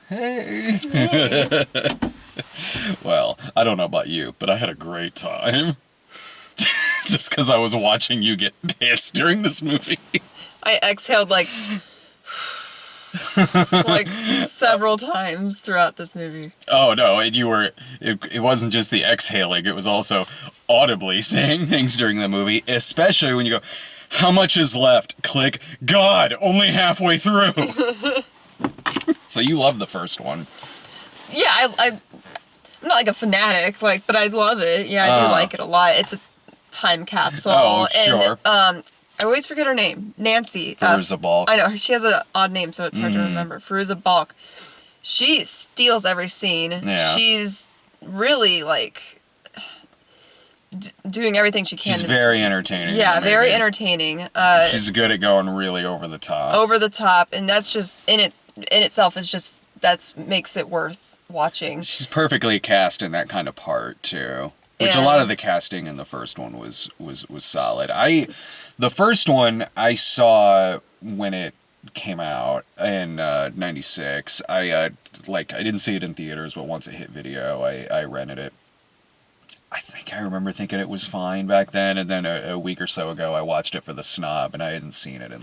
Hey. Hey. Well, I don't know about you, but I had a great time. Just because I was watching you get pissed during this movie. I exhaled like several times throughout this movie. Oh no, it wasn't just the exhaling, it was also audibly saying things during the movie, especially when you go, how much is left? Click, God, only halfway through. So you love the first one. Yeah, I'm not like a fanatic, but I love it. Yeah, I do like it a lot. It's a time capsule. Oh, sure. And, I always forget her name. Nancy. Fairuza Balk. I know, she has an odd name, so it's hard to remember. Fairuza Balk. She steals every scene. Yeah. She's really, doing everything she can. She's very entertaining. Yeah, very entertaining. She's good at going really over the top. Over the top, and that's just, in itself, is just, makes it worth watching. She's perfectly cast in that kind of part, too. Which a lot of the casting in the first one was solid. The first one I saw when it came out in '96. I didn't see it in theaters, but once it hit video, I rented it. I think I remember thinking it was fine back then, and then a week or so ago I watched it for the Snob, and I hadn't seen it in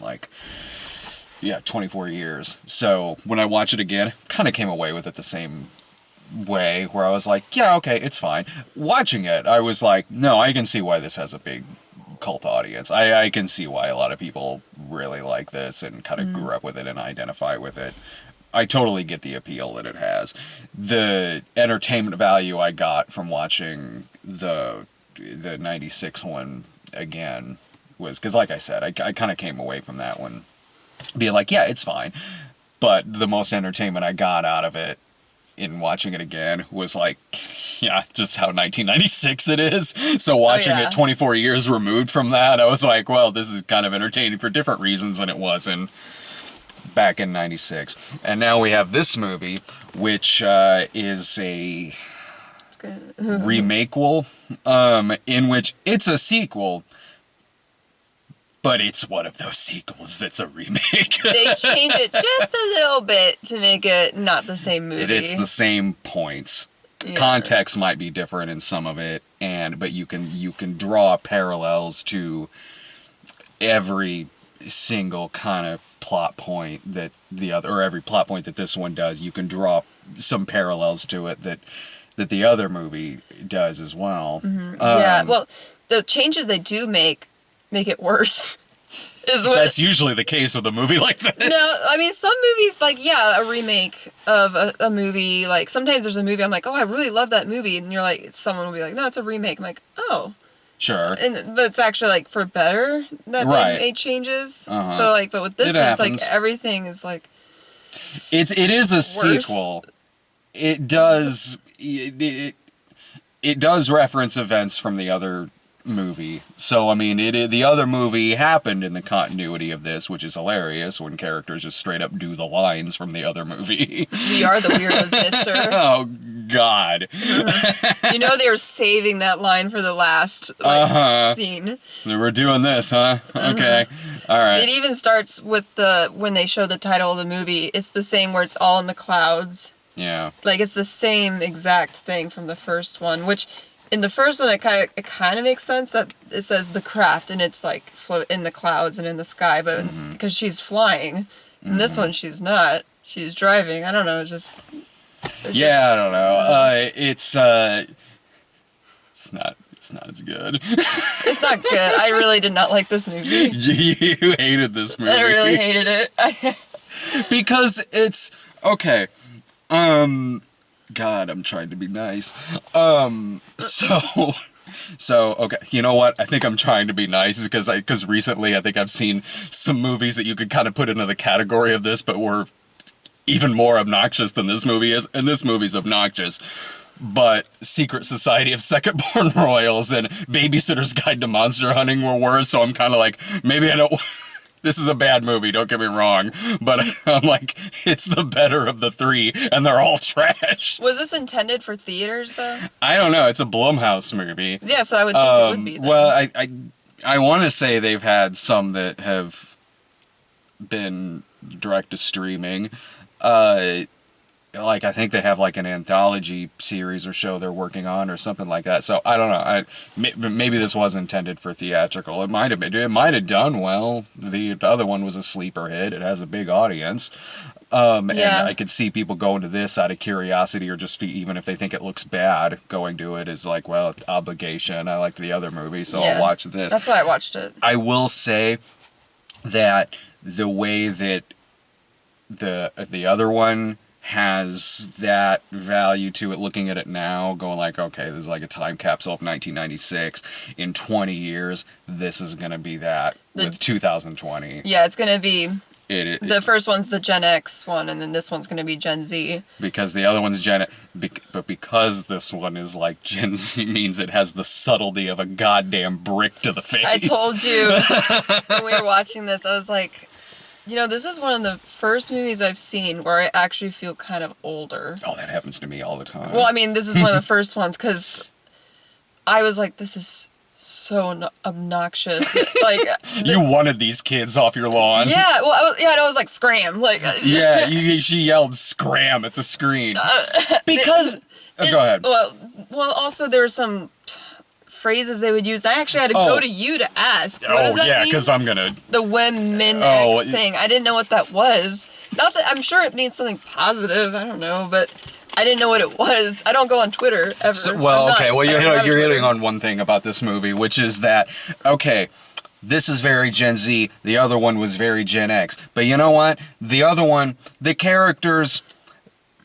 24 years. So when I watched it again, kind of came away with it the same way, where I was like, yeah, okay, it's fine. Watching it, I was like, no, I can see why this has a big cult audience. I can see why a lot of people really like this and kind of grew up with it and identify with it. I totally get the appeal that it has. The entertainment value I got from watching the 96 one again was, because like I said, I kind of came away from that one being like, yeah, it's fine. But the most entertainment I got out of it in watching it again was just how 1996 it is. So watching it 24 years removed from that, I was like, well, this is kind of entertaining for different reasons than it was back in 96. And now we have this movie, which is a remake-wall, in which it's a sequel, but it's one of those sequels that's a remake. They change it just a little bit to make it not the same movie. It's the same points. Yeah. Context might be different in some of it, but you can draw parallels to every single kind of plot point that every plot point that this one does. You can draw some parallels to it that the other movie does as well. Mm-hmm. Yeah, well, the changes they do make it worse. That's usually the case with a movie like this. No, I mean, some movies, a remake of a movie, sometimes there's a movie, I'm like, oh, I really love that movie, and you're like, someone will be like, no, it's a remake. I'm like, oh. Sure. But it's actually, for better that they made changes. Uh-huh. So, but with this one, it's everything is, It is a sequel. It does... It does reference events from the other movie. So, I mean, the other movie happened in the continuity of this, which is hilarious when characters just straight up do the lines from the other movie. We are the weirdos, mister. Oh, God. You know they were saving that line for the last scene. We're doing this, huh? Okay. All right. It even starts with when they show the title of the movie, it's the same where it's all in the clouds. Yeah. It's the same exact thing from the first one, which in the first one it kind of makes sense that it says the craft and it's float in the clouds and in the sky, but because she's flying. In this one she's not. She's driving. I don't know, I don't know. It's not as good. It's not good. I really did not like this movie. You hated this movie. I really hated it. Because it's okay. God, I'm trying to be nice. So okay, you know what? I think I'm trying to be nice because recently I think I've seen some movies that you could kind of put into the category of this, but were even more obnoxious than this movie is, and this movie's obnoxious. But Secret Society of Second-Born Royals and Babysitter's Guide to Monster Hunting were worse, so I'm kind of like, maybe I don't... This is a bad movie, don't get me wrong, but I'm like, it's the better of the three, and they're all trash. Was this intended for theaters, though? I don't know, it's a Blumhouse movie. Yeah, so I would think it would be then. Well, I want to say they've had some that have been direct to streaming. Like, I think they have like an anthology series or show they're working on or something like that. So I don't know. Maybe this was intended for theatrical. It might have been. It might have done well. The other one was a sleeper hit. It has a big audience. And I could see people going to this out of curiosity, or just even if they think it looks bad, going to it is like, well, obligation. I like the other movie, so I'll watch this. That's why I watched it. I will say that the way that the other one has that value to it, looking at it now, going like, okay, this is like a time capsule of 1996. In 20 years, this is going to be that with 2020. Yeah, it's going to be... the first one's the Gen X one, and then this one's going to be Gen Z. Because the other one's but because this one is like Gen Z, means it has the subtlety of a goddamn brick to the face. I told you when we were watching this, I was like, you know, this is one of the first movies I've seen where I actually feel kind of older. Oh, that happens to me all the time. Well, I mean, this is one of the first ones, because I was like, this is so obnoxious. Like, you wanted these kids off your lawn. Yeah, well, I was like, scram. Like, yeah, she yelled scram at the screen. Because... go ahead. Well, also there were some phrases they would use. I actually had to go to you to ask. What does that mean? Because I'm gonna... The women X thing. I didn't know what that was. Not that... I'm sure it means something positive. I don't know, but... I didn't know what it was. I don't go on Twitter ever. You're hitting on one thing about this movie, which is that, okay, this is very Gen Z, the other one was very Gen X. But you know what? The other one, the characters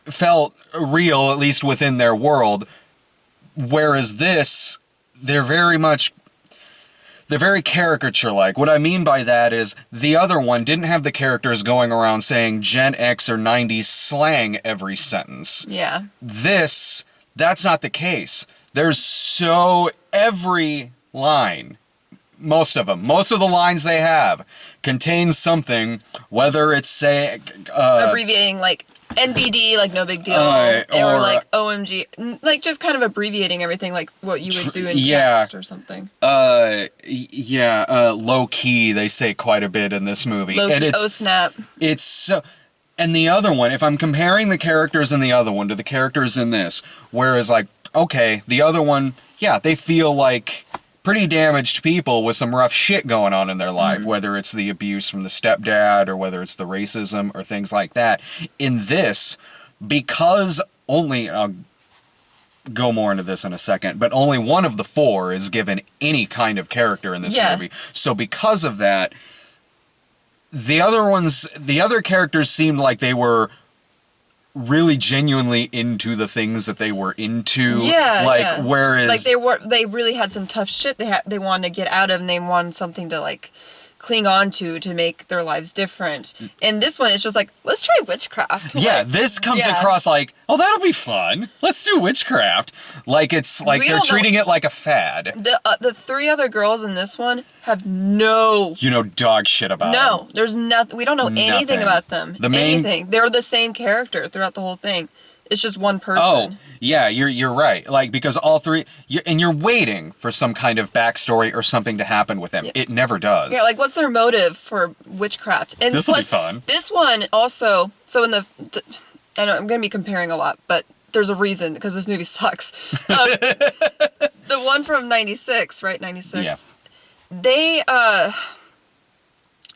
felt real, at least within their world, whereas this, they're very caricature-like. What I mean by that is, the other one didn't have the characters going around saying Gen X or 90s slang every sentence. Yeah. That's not the case. Every line, most of the lines they have, contains something, whether it's saying... abbreviating, like, NBD, like, no big deal, or like, OMG, like, just kind of abbreviating everything, like, what you would do in text or something. Low-key, they say quite a bit in this movie. Low-key, oh snap. It's so... And the other one, if I'm comparing the characters in the other one to the characters in this, whereas, like, okay, the other one, yeah, they feel like pretty damaged people with some rough shit going on in their life, whether it's the abuse from the stepdad or whether it's the racism or things like that. In this, because only, I'll go more into this in a second, but only one of the four is given any kind of character in this movie. So because of that, the other characters seemed like they were really genuinely into the things that they were into. Whereas... Like, they really had some tough shit they wanted to get out of, and they wanted something to, like, cling on to make their lives different. And this one is just like, let's try witchcraft. Yeah, this comes across like, oh, that'll be fun. Let's do witchcraft. Like, it's like they're treating it like a fad. The three other girls in this one have no... dog shit about them. No, there's nothing. We don't know anything about them. Anything. They're the same character throughout the whole thing. It's just one person. Oh, yeah, you're right. Like, because all three... you're waiting for some kind of backstory or something to happen with them. Yeah. It never does. Yeah, like, what's their motive for witchcraft? And this will be fun. This one also... So in the I know I'm going to be comparing a lot, but there's a reason, because this movie sucks. The one from 96, right? 96. Yeah. They... God,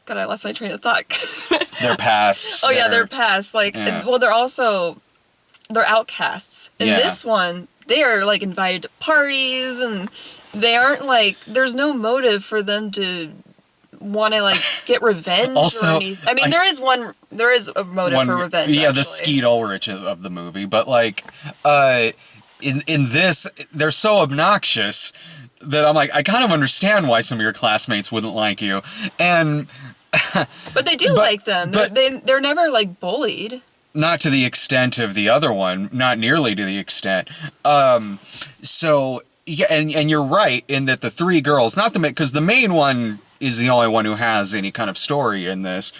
I lost my train of thought. They're past. They're past. Like, well, they're outcasts. In this one, they are, like, invited to parties, and they aren't, like, there's no motive for them to want to, like, get revenge or anything. I mean, there is a motive for revenge, yeah, actually. The Skeet Ulrich of the movie, but, like, in this, they're so obnoxious that I'm like, I kind of understand why some of your classmates wouldn't like you, and... But they do like them. They're never, like, bullied. Not to the extent of the other one, not nearly to the extent. So, yeah, and you're right in that the three girls, because the main one is the only one who has any kind of story in this,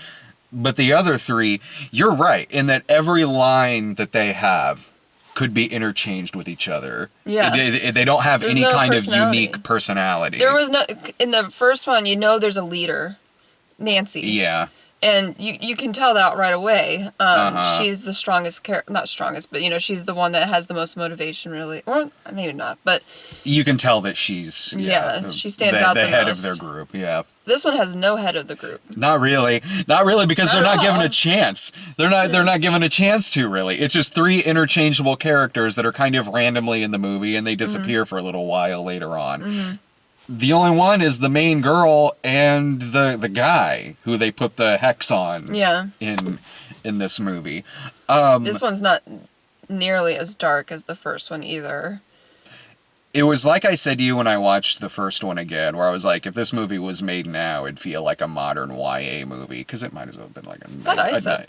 but the other three, you're right in that every line that they have could be interchanged with each other. Yeah. They don't have any kind of unique personality. There was no... In the first one, there's a leader, Nancy. Yeah. And you can tell that right away. She's the strongest not strongest, but she's the one that has the most motivation, really. Or maybe not, but you can tell that she's she stands out the head most. of their group. Yeah. This one has no head of the group. Not really, because they're not given a chance. They're not given a chance to really. It's just 3 interchangeable characters that are kind of randomly in the movie, and they disappear for a little while later on. The only one is the main girl and the guy who they put the hex on. Yeah. In this movie. This one's not nearly as dark as the first one either. It was like I said to you when I watched the first one again, where I was like, if this movie was made now, it'd feel like a modern YA movie, because it might as well have been like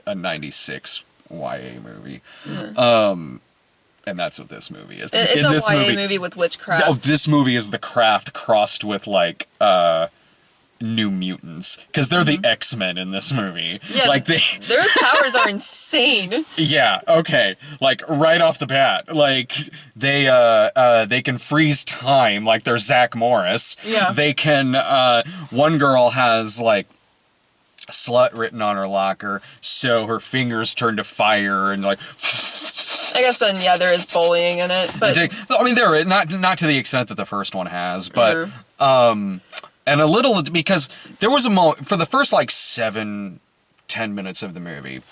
a 96 YA movie. And that's what this movie is. It's a YA movie with witchcraft. Oh, this movie is The Craft crossed with, like, New Mutants. Because they're the X-Men in this movie. Yeah, like their powers are insane. Yeah, okay. Like, right off the bat. Like, they can freeze time, like they're Zach Morris. Yeah. They can, one girl has, like, slut written on her locker, so her fingers turn to fire and, like... I guess then, yeah, there is bullying in it, but... I mean, there not to the extent that the first one has, but, and a little, because there was a moment, for the first, like, 7-10 minutes of the movie,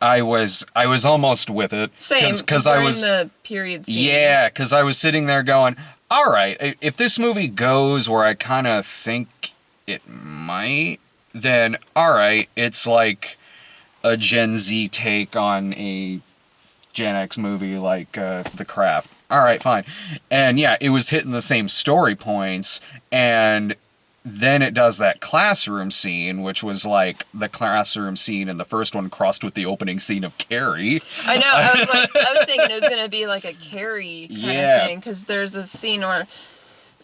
I was almost with it. Same, because I was the period scene. Yeah, because I was sitting there going, all right, if this movie goes where I kind of think it might, then, all right, it's like a Gen Z take on a Gen X movie like The Craft. All right, fine. And yeah, it was hitting the same story points, and then it does that classroom scene, which was like the classroom scene in the first one crossed with the opening scene of Carrie. I know. I was thinking it was going to be like a Carrie kind of thing, because there's a scene where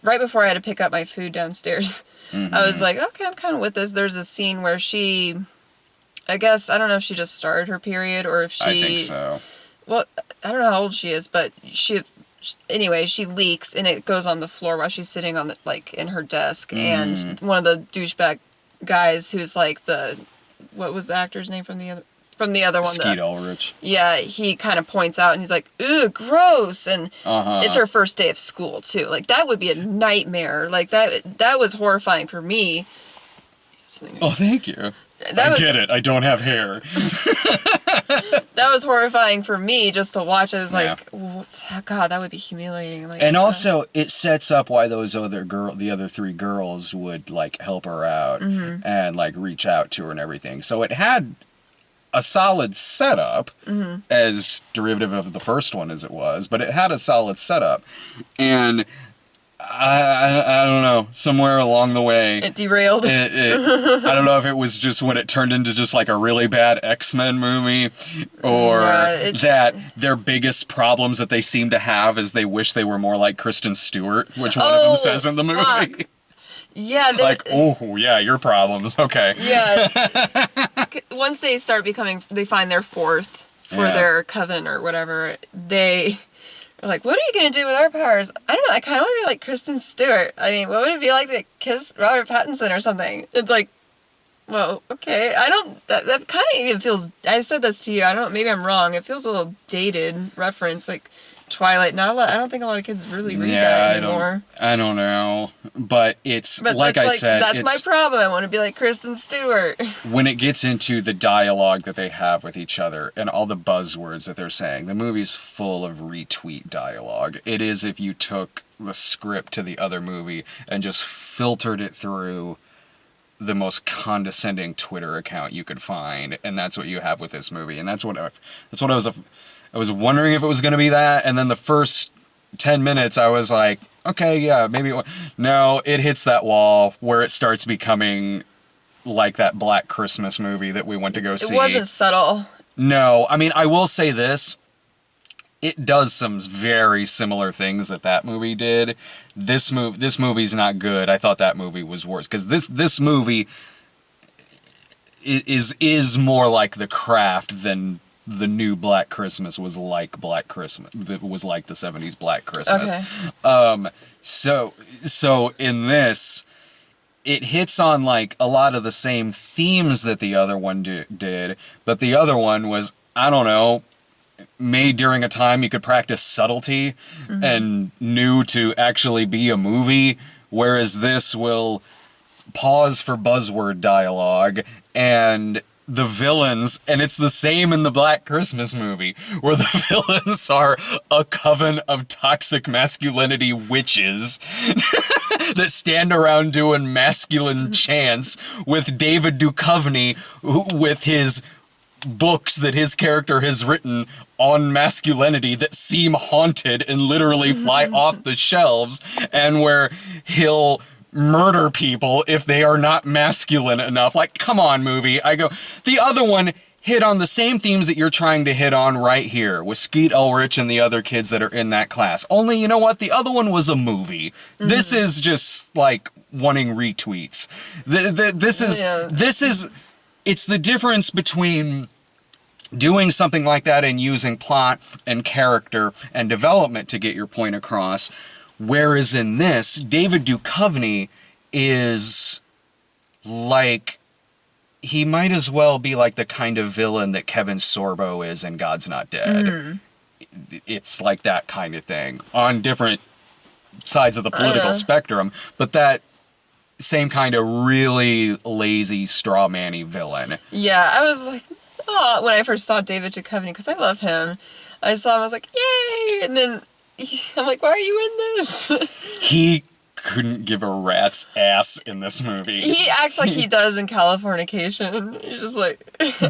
right before I had to pick up my food downstairs, I was like, okay, I'm kind of with this. There's a scene where she, I guess, I don't know if she just started her period or if she... I think so. Well, I don't know how old she is, but anyway, she leaks and it goes on the floor while she's sitting on in her desk, and one of the douchebag guys who's like what was the actor's name from the other one? Skeet Ulrich. Yeah, he kind of points out and he's like, "Ugh, gross," and it's her first day of school too. Like that would be a nightmare. Like that was horrifying for me. Oh, thank you. I get it. I don't have hair. That was horrifying for me just to watch. I was like, oh, God, that would be humiliating. Like, and also, it sets up why the other 3 girls would like help her out and like reach out to her and everything. So it had a solid setup, as derivative of the first one as it was, but it had a solid setup, and. I don't know. Somewhere along the way, it derailed. I don't know if it was just when it turned into just like a really bad X-Men movie, or that their biggest problems that they seem to have is they wish they were more like Kristen Stewart, which one of them says in the movie. Fuck. Yeah. Like, oh, yeah, your problems. Okay. Yeah. Once they they find their fourth for their coven or whatever, they... like, what are you going to do with our powers? I don't know, I kind of want to be like Kristen Stewart. I mean, what would it be like to kiss Robert Pattinson or something? It's like, well, okay. That kind of even feels, I said this to you, I don't, maybe I'm wrong. It feels a little dated reference, like Twilight. I don't think a lot of kids really read that anymore. I don't know. But like I said, that's my problem. I want to be like Kristen Stewart. When it gets into the dialogue that they have with each other and all the buzzwords that they're saying, the movie's full of retweet dialogue. It is if you took the script to the other movie and just filtered it through the most condescending Twitter account you could find, and that's what you have with this movie. And that's what I was wondering if it was going to be that, and then the first 10 minutes I was like, okay, yeah, maybe no, it hits that wall where it starts becoming like that Black Christmas movie that we went to go see. It wasn't subtle. No, I mean, I will say this. It does some very similar things that movie did. This movie's not good. I thought that movie was worse, because this movie is more like The Craft than the new Black Christmas was like Black Christmas. It was like the 70s Black Christmas. Okay. So in this, it hits on like a lot of the same themes that the other one did, but the other one was, I don't know, made during a time you could practice subtlety and knew to actually be a movie, whereas this will pause for buzzword dialogue and the villains, and it's the same in the Black Christmas movie, where the villains are a coven of toxic masculinity witches that stand around doing masculine chants with David Duchovny, with his books that his character has written on masculinity that seem haunted and literally fly off the shelves, and where he'll murder people if they are not masculine enough. Like, come on, movie. I go, the other one hit on the same themes that you're trying to hit on right here with Skeet Ulrich and the other kids that are in that class. Only, you know what? The other one was a movie. This is just like wanting retweets. This is, it's the difference between doing something like that and using plot and character and development to get your point across. Whereas in this, David Duchovny is like, he might as well be like the kind of villain that Kevin Sorbo is in God's Not Dead. It's like that kind of thing on different sides of the political spectrum, but that same kind of really lazy straw man-y villain. Yeah, I was like, oh, when I first saw David Duchovny, because I love him, I saw him, I was like, yay! And then I'm like, why are you in this? He couldn't give a rat's ass in this movie. He acts like he does in Californication. He's just like...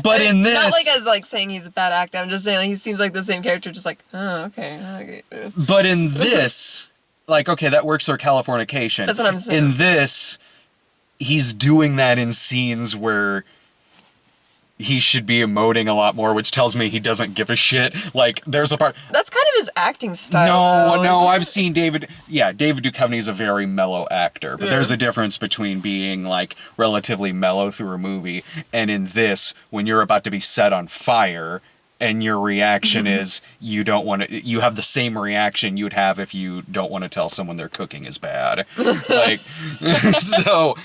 But in this... Not like as like saying he's a bad actor, I'm just saying like, he seems like the same character, just like, oh, okay. But in this, like, okay, that works for Californication. That's what I'm saying. In this, he's doing that in scenes where he should be emoting a lot more, which tells me he doesn't give a shit. Like, there's a part... That's kind of his acting style. No, I've seen David... Yeah, David Duchovny's a very mellow actor, but there's a difference between being, like, relatively mellow through a movie, and in this, when you're about to be set on fire, and your reaction is you don't want to... You have the same reaction you'd have if you don't want to tell someone their cooking is bad. Like, so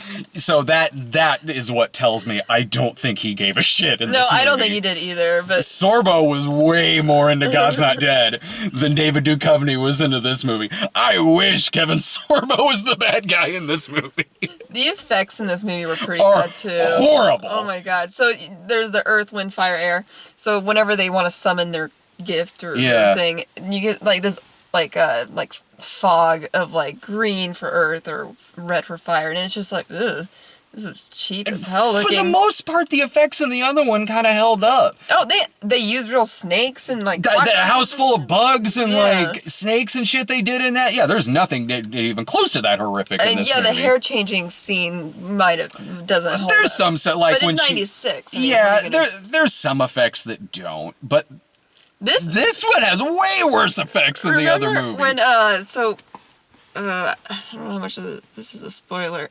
that is what tells me I don't think he gave a shit in this movie. No, I don't think he did either, but... Sorbo was way more into God's Not Dead than David Duchovny was into this movie. I wish Kevin Sorbo was the bad guy in this movie. The effects in this movie were pretty bad, too. Horrible. Oh my god. So there's the earth, wind, fire, air. So whenever they want to summon their gift or their thing, you get like this like fog of like green for earth or red for fire, and it's just like, ugh, this is cheap as hell looking. For the most part, the effects in the other one kind of held up. Oh, they used real snakes and like... The house full of bugs and like snakes and shit they did in that. Yeah, there's nothing even close to that horrific in this movie. The hair changing scene doesn't hold There's up. some like but when it's 96. There's some effects that don't, but this one has way worse effects than the other movie. When I don't know how much of this is a spoiler.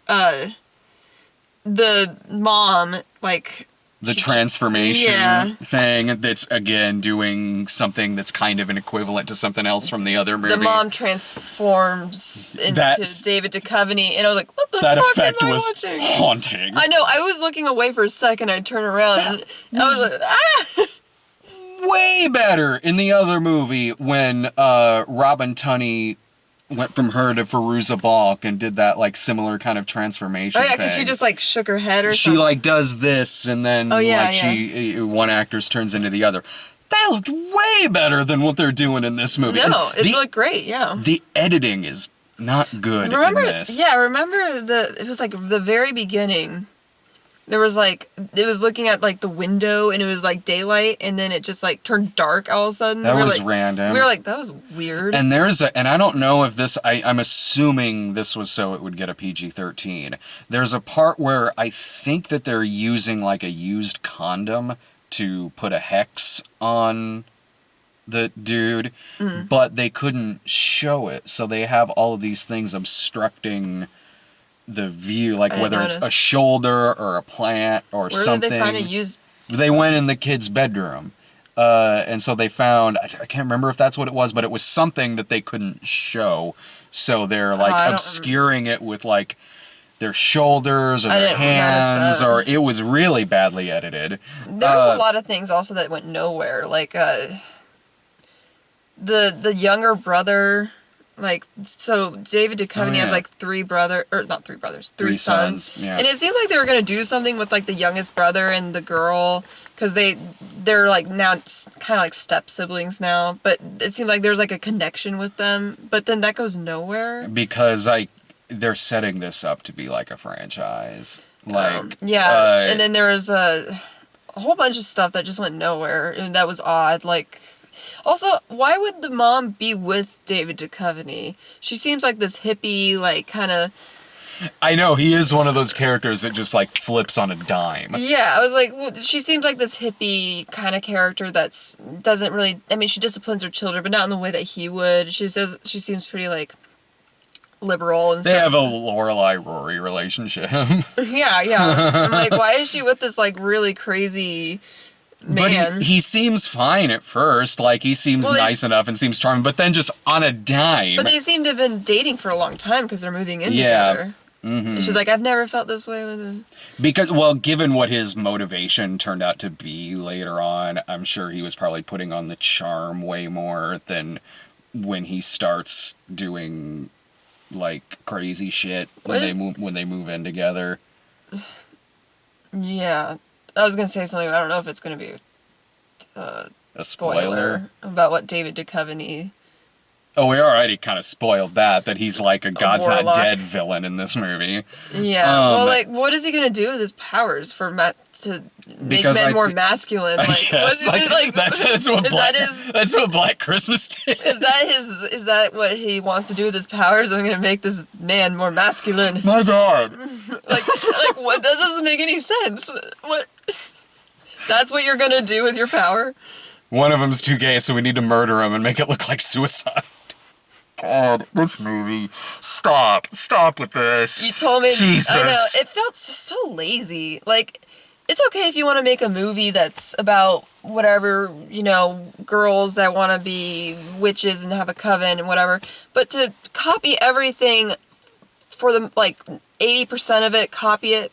The mom, like... The transformation thing that's, again, doing something that's kind of an equivalent to something else from the other movie. The mom transforms into David Duchovny, and I was like, what the fuck effect am I was watching? Haunting. I know, I was looking away for a second, I turned around, and I was like, ah! Way better in the other movie when Robin Tunney went from her to Fairuza Balk and did that, like, similar kind of transformation thing. Because she just, like, shook her head or something. She, like, does this, and then, one actress turns into the other. That looked way better than what they're doing in this movie. No, it looked great, yeah. The editing is not good in this. Yeah, remember it was, like, the very beginning. There was, like, it was looking at, like, the window, and it was, like, daylight, and then it just, like, turned dark all of a sudden. That was random. We were like, that was weird. And and I don't know if this, I'm assuming this was so it would get a PG-13. There's a part where I think that they're using, like, a used condom to put a hex on the dude, but they couldn't show it, so they have all of these things obstructing the view, like whether it's a shoulder or a plant or something. Where did they find a used... They went in the kid's bedroom. And so they found, I can't remember if that's what it was, but it was something that they couldn't show. So they're like obscuring it with like their shoulders or their hands, or it was really badly edited. There was a lot of things also that went nowhere, like the younger brother, like, so David Duchovny has like three sons, yeah. and it seemed like they were gonna do something with like the youngest brother and the girl, because they're like now kind of like step siblings now, but it seemed like there's like a connection with them, but then that goes nowhere because they're setting this up to be like a franchise, like and then there was a whole bunch of stuff that just went nowhere, and that was odd. Like, also, why would the mom be with David Duchovny? She seems like this hippie, like, kind of... I know, he is one of those characters that just, like, flips on a dime. Yeah, I was like, well, she seems like this hippie kind of character that's doesn't really... I mean, she disciplines her children, but not in the way that he would. She seems pretty, like, liberal and stuff. They have a Lorelai-Rory relationship. Yeah. I'm like, why is she with this, like, really crazy... man. But he seems fine at first, like he seems nice enough and seems charming, but then just on a dime. But they seem to have been dating for a long time because they're moving in together. Mm-hmm. She's like, I've never felt this way with him. Because, well, given what his motivation turned out to be later on, I'm sure he was probably putting on the charm way more than when he starts doing, like, crazy shit when they move in together. Yeah. I was going to say something, but I don't know if it's going to be a spoiler about what David Duchovny... Oh, we already kind of spoiled that he's like a God's Not Dead villain in this movie. Yeah, well, like, what is he going to do with his powers to make men more masculine? Like, yes, that's what Black Christmas did. Is that what he wants to do with his powers? I'm going to make this man more masculine. My God. like what? That doesn't make any sense. What? That's what you're going to do with your power? One of them's too gay, so we need to murder him and make it look like suicide. God, this movie. Stop with this. You told me. Jesus. I know. It felt just so lazy. Like, it's okay if you want to make a movie that's about whatever, girls that want to be witches and have a coven and whatever. But to copy everything for the, 80% of it, copy it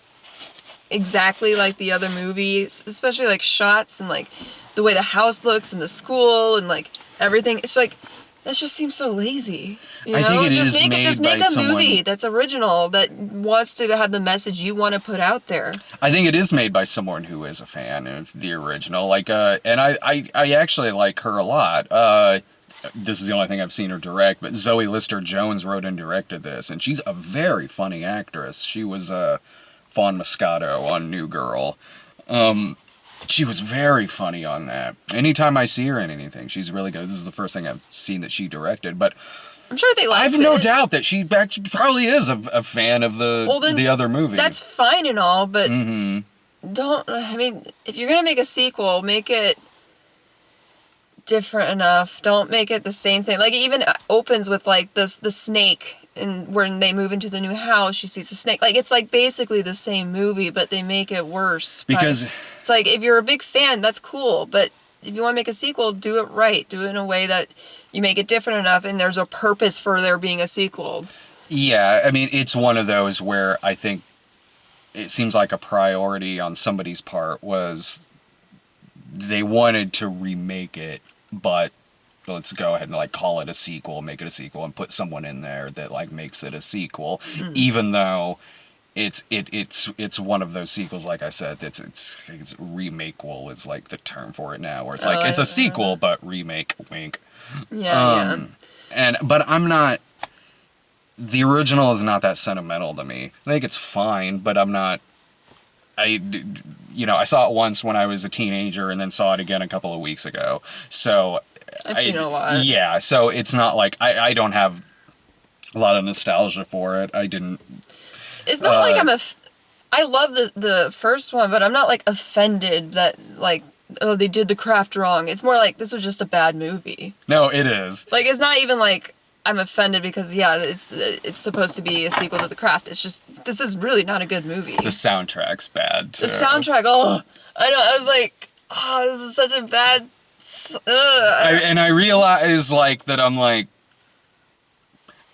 exactly like the other movies, especially, like, shots and, like, the way the house looks and the school and, like, everything. It's like, that just seems so lazy. I think just make a movie that's original, that wants to have the message you want to put out there. I think it is made by someone who is a fan of the original. Like, and I actually like her a lot. This is the only thing I've seen her direct, but Zoe Lister-Jones wrote and directed this, and she's a very funny actress. She was Fawn Moscato on New Girl. She was very funny on that. Anytime I see her in anything, she's really good. This is the first thing I've seen that she directed, but I'm sure they liked it. I have no doubt that she probably is a fan of the other movie. That's fine and all, but if you're going to make a sequel, make it different enough. Don't make it the same thing. Like, it even opens with, like, the snake, and when they move into the new house, she sees a snake. Like, it's, like, basically the same movie, but they make it worse. Because it's like, if you're a big fan, that's cool, but if you want to make a sequel, do it right. Do it in a way that you make it different enough, and there's a purpose for there being a sequel. Yeah, I mean, it's one of those where I think it seems like a priority on somebody's part was they wanted to remake it, but let's go ahead and, like, call it a sequel, make it a sequel, and put someone in there that, like, makes it a sequel, even though it's one of those sequels, like I said, it's remakeable is, like, the term for it now, where it's like, it's a sequel, but remake, wink. Yeah. But I'm not, the original is not that sentimental to me. I think it's fine, but I'm not, I saw it once when I was a teenager and then saw it again a couple of weeks ago. So I've seen it a lot. Yeah, so it's not like I don't have a lot of nostalgia for it. It's not like I love the first one, but I'm not, like, offended that, like, oh, they did The Craft wrong. It's more like, this was just a bad movie. No, it is. Like, it's not even like I'm offended because, it's supposed to be a sequel to The Craft. It's just, this is really not a good movie. The soundtrack's bad, too. The soundtrack, I know, I was like, this is such a bad... I realize, like, that I'm like,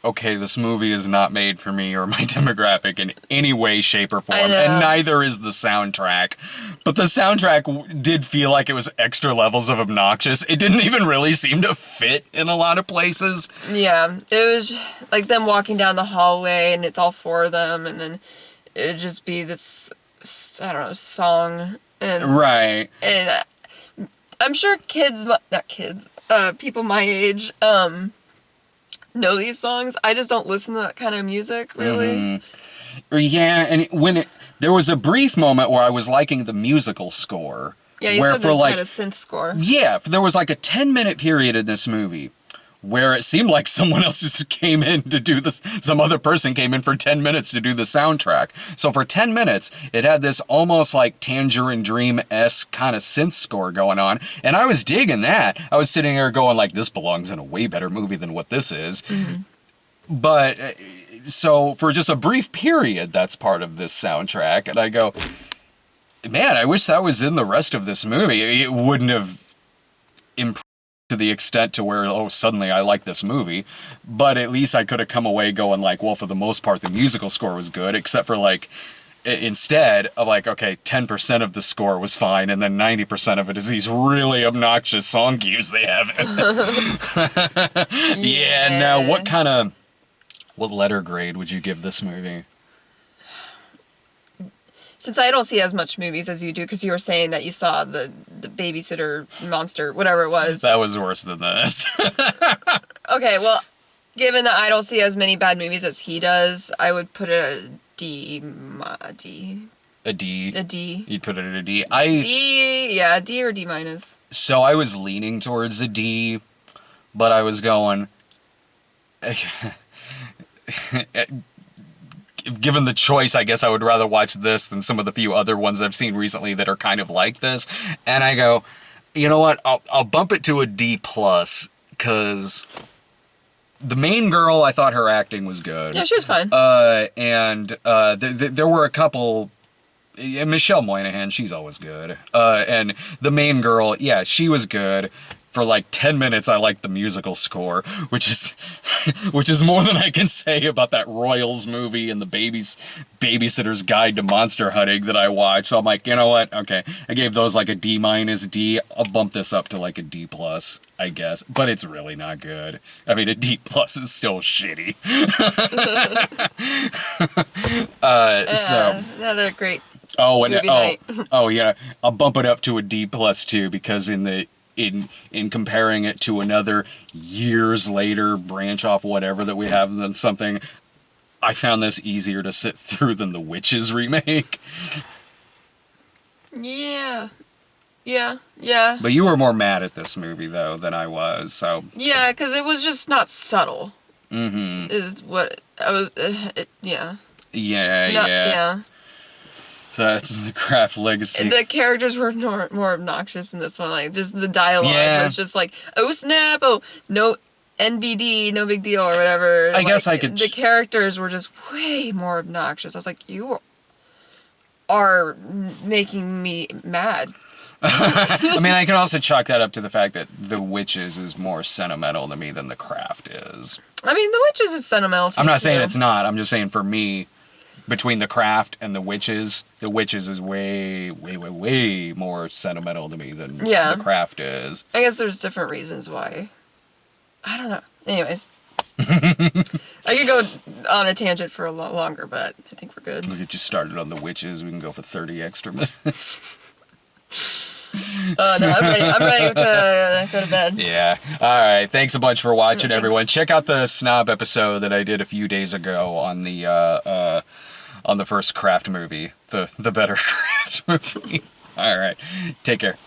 okay, this movie is not made for me or my demographic in any way, shape, or form, I know. and neither is the soundtrack. But the soundtrack did feel like it was extra levels of obnoxious. It didn't even really seem to fit in a lot of places. Yeah, it was like them walking down the hallway, and it's all four of them, and then it'd just be this, I don't know, song. And, Right. And I'm sure people my age, know these songs. I just don't listen to that kind of music, really. Yeah, and there was a brief moment where I was liking the musical score. Yeah, you said this had a synth score. Yeah, there was like a 10-minute period in this movie where it seemed like someone else just came in to do this. Some other person came in for 10 minutes to do the soundtrack. So for 10 minutes, it had this almost like Tangerine Dream-esque kind of synth score going on. And I was digging that. I was sitting there going like, this belongs in a way better movie than what this is. But, so for just a brief period, that's part of this soundtrack. And I go, man, I wish that was in the rest of this movie. It wouldn't have improved to the extent to where, oh, suddenly I like this movie. But at least I could have come away going like, well, for the most part, the musical score was good, except for like, instead of like, okay, 10% of the score was fine, and then 90% of it is these really obnoxious song cues they have. Yeah, now what letter grade would you give this movie? Since I don't see as much movies as you do, because you were saying that you saw the babysitter monster, whatever it was. That was worse than this. Okay, well, given that I don't see as many bad movies as he does, I would put it at a D. A D? A D. You'd put it at a D? D or D minus. So I was leaning towards a D, but I was going... Given the choice, I guess I would rather watch this than some of the few other ones I've seen recently that are kind of like this. And I go, you know what? I'll bump it to a D+, because the main girl, I thought her acting was good. Yeah, she was fine. There were a couple... Michelle Monaghan, she's always good. And the main girl, yeah, she was good. For like 10 minutes, I liked the musical score, which is more than I can say about that Royals movie and the Babysitter's Guide to Monster Hunting that I watched. So I'm like, you know what? Okay, I gave those like a D-. D. I'll bump this up to like a D+, I guess. But it's really not good. I mean, a D+ is still shitty. So another great movie night. Oh yeah, I'll bump it up to a D+ too, because in comparing it to another years later branch off whatever that we have than something, I found this easier to sit through than the Witches remake. Yeah. But you were more mad at this movie though than I was, so. Yeah, because it was just not subtle. Mm-hmm. Is what I was. Yeah. Yeah. So that's the Craft legacy. The characters were more obnoxious in this one. Like, just the dialogue was just like, oh snap, oh, no NBD, no big deal, or whatever. I guess I could... The characters were just way more obnoxious. I was like, you are making me mad. I mean, I can also chalk that up to the fact that The Witches is more sentimental to me than The Craft is. I mean, The Witches is sentimental to me, I'm not saying it's not. I'm just saying for me... Between The Craft and The Witches is way more sentimental to me than The Craft is. I guess there's different reasons why. I don't know. Anyways. I could go on a tangent for a lot longer, but I think we're good. We could just start it on The Witches. We can go for 30 extra minutes. No, I'm ready to go to bed. Yeah. All right. Thanks a bunch for watching, everyone. Check out the Snob episode that I did a few days ago on the first Craft movie, the better Craft movie. All right. Take care.